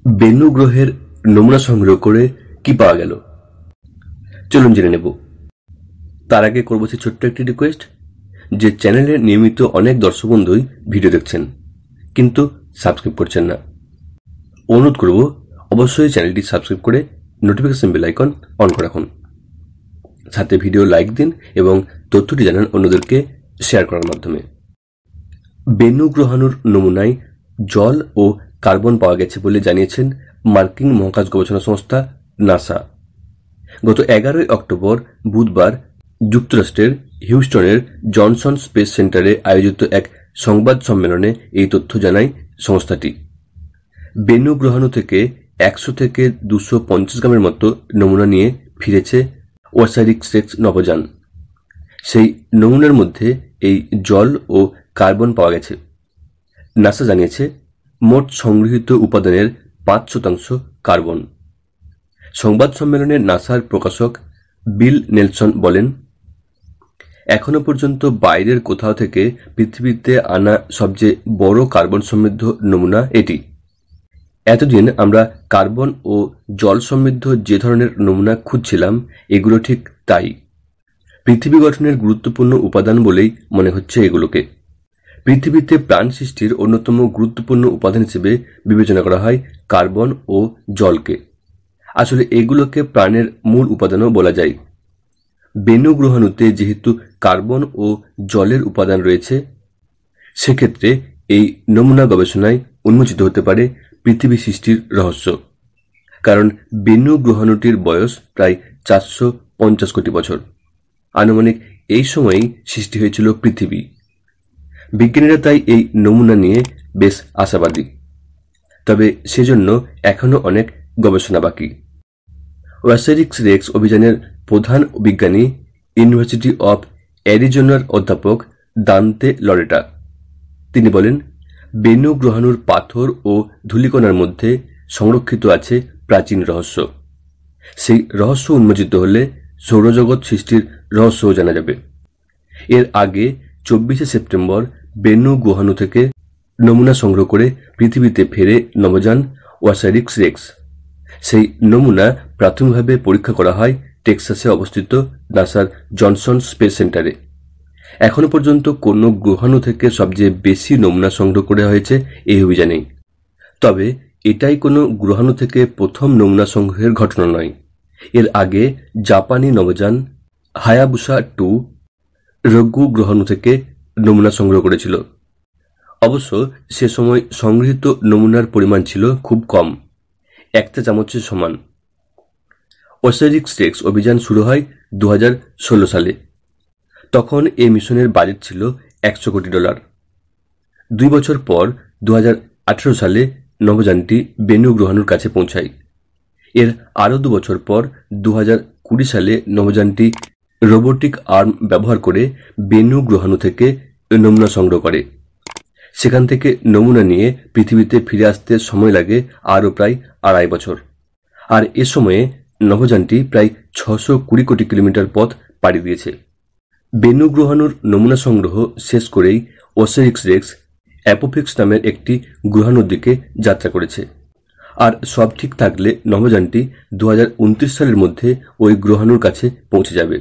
বেনু গ্রহের নমুনা সংগ্রহ করে কি পাওয়া গেল, চলুন জেনে নেব। তার আগে করবো সে ছোট্ট একটি রিকোয়েস্ট, যে চ্যানেলে নিয়মিত অনেক দর্শক বন্ধুই ভিডিও দেখছেন কিন্তু সাবস্ক্রাইব করছেন না। অনুরোধ করব অবশ্যই চ্যানেলটি সাবস্ক্রাইব করে নোটিফিকেশন বেল আইকন অন করে রাখুন, সাথে ভিডিও লাইক দিন এবং তথ্যটি জানান অন্যদেরকে শেয়ার করার মাধ্যমে। বেনু গ্রহাণুর নমুনায় জল ও কার্বন পাওয়া গেছে বলে জানিয়েছেন মার্কিন মহাকাশ গবেষণা সংস্থা নাসা। গত 11 অক্টোবর বুধবার যুক্তরাষ্ট্রের হিউস্টনের জনসন স্পেস সেন্টারে আয়োজিত এক সংবাদ সম্মেলনে এই তথ্য জানায় সংস্থাটি। বেনু গ্রহাণু থেকে 100 থেকে 250 গ্রামের মতো নমুনা নিয়ে ফিরেছে ওসাইরিক্স রেক্স নভোযান। সেই নমুনার মধ্যে এই জল ও কার্বন পাওয়া গেছে। নাসা জানিয়েছে মোট সংগৃহীত উপাদানের 5% কার্বন। সংবাদ সম্মেলনে নাসার প্রকাশক বিল নেলসন বলেন, এখনো পর্যন্ত বাইরের কোথাও থেকে পৃথিবীতে আনা সবচেয়ে বড় কার্বন সমৃদ্ধ নমুনা এটি। এতদিন আমরা কার্বন ও জল সমৃদ্ধ যে ধরনের নমুনা খুঁজছিলাম এগুলো ঠিক তাই। পৃথিবী গঠনের গুরুত্বপূর্ণ উপাদান বলেই মনে হচ্ছে এগুলোকে। পৃথিবীতে প্রাণ সৃষ্টির অন্যতম গুরুত্বপূর্ণ উপাদান হিসেবে বিবেচনা করা হয় কার্বন ও জলকে। আসলে এগুলোকে প্রাণের মূল উপাদানও বলা যায়। বেনু গ্রহাণুতে যেহেতু কার্বন ও জলের উপাদান রয়েছে, সেক্ষেত্রে এই নমুনা গবেষণায় উন্মোচিত হতে পারে পৃথিবী সৃষ্টির রহস্য। কারণ বেনু গ্রহাণুটির বয়স প্রায় 450 কোটি বছর। আনুমানিক এই সময়েই সৃষ্টি হয়েছিল পৃথিবী। বিজ্ঞানীরা তাই এই নমুনা নিয়ে বেশ আশাবাদী। তবে সেজন্য এখনো অনেক গবেষণা বাকি। ওসাইরিক্স রেক্স অভিযানের প্রধান বিজ্ঞানী ইউনিভার্সিটি অব অ্যারিজোনার অধ্যাপক দান্তে লরেটা তিনি বলেন, বেনু গ্রহাণুর পাথর ও ধূলিকণার মধ্যে সংরক্ষিত আছে প্রাচীন রহস্য। সেই রহস্য উন্মোচিত হলে সৌরজগৎ সৃষ্টির রহস্যও জানা যাবে। এর আগে 24 সেপ্টেম্বর বেনু গ্রহাণু থেকে নমুনা সংগ্রহ করে পৃথিবীতে ফেরে নভোযান ওসাইরিক্স রেক্স। সেই নমুনা প্রাথমিকভাবে পরীক্ষা করা হয় টেক্সাসে অবস্থিত নাসার জনসন স্পেস সেন্টারে। এখনো পর্যন্ত কোনো গ্রহাণু থেকে সবচেয়ে বেশি নমুনা সংগ্রহ করা হয়েছে এই অভিযানেই। তবে এটাই কোনো গ্রহাণু থেকে প্রথম নমুনা সংগ্রহের ঘটনা নয়। এর আগে জাপানি নভোযান হায়াবুসা 2 রোগ্যু গ্রহাণু থেকে নমুনা সংগ্রহ করেছিল। অবশ্য সে সময় সংগৃহীত নমুনার পরিমাণ ছিল খুব কম, 1 চা চামচের সমান। ওসাইরিক্স রেক্স অভিযান শুরু হয় 2016 সালে। তখন এই মিশনের বাজেট ছিল $100 কোটি। 2 বছর পর 2018 সালে নভোযানটি বেনু গ্রহাণুর কাছে পৌঁছায়। এর আরও 2 বছর পর 2020 সালে নভোযানটি রোবোটিক আর্ম ব্যবহার করে বেনু গ্রহাণু থেকে নমুনা সংগ্রহ করে। সেখান থেকে নমুনা নিয়ে পৃথিবীতে ফিরে আসতে সময় লাগে আরও প্রায় 2.5 বছর। আর এ সময়ে নভোযানটি প্রায় 620 কোটি কিলোমিটার পথ পাড়ি দিয়েছে। বেনু গ্রহাণুর নমুনা সংগ্রহ শেষ করেই ওসাইরিক্স রেক্স অ্যাপোফিক্স নামের একটি গ্রহাণুর দিকে যাত্রা করেছে। আর সব ঠিক থাকলে নভোযানটি 2029 সালের মধ্যে ওই গ্রহাণুর কাছে পৌঁছে যাবে।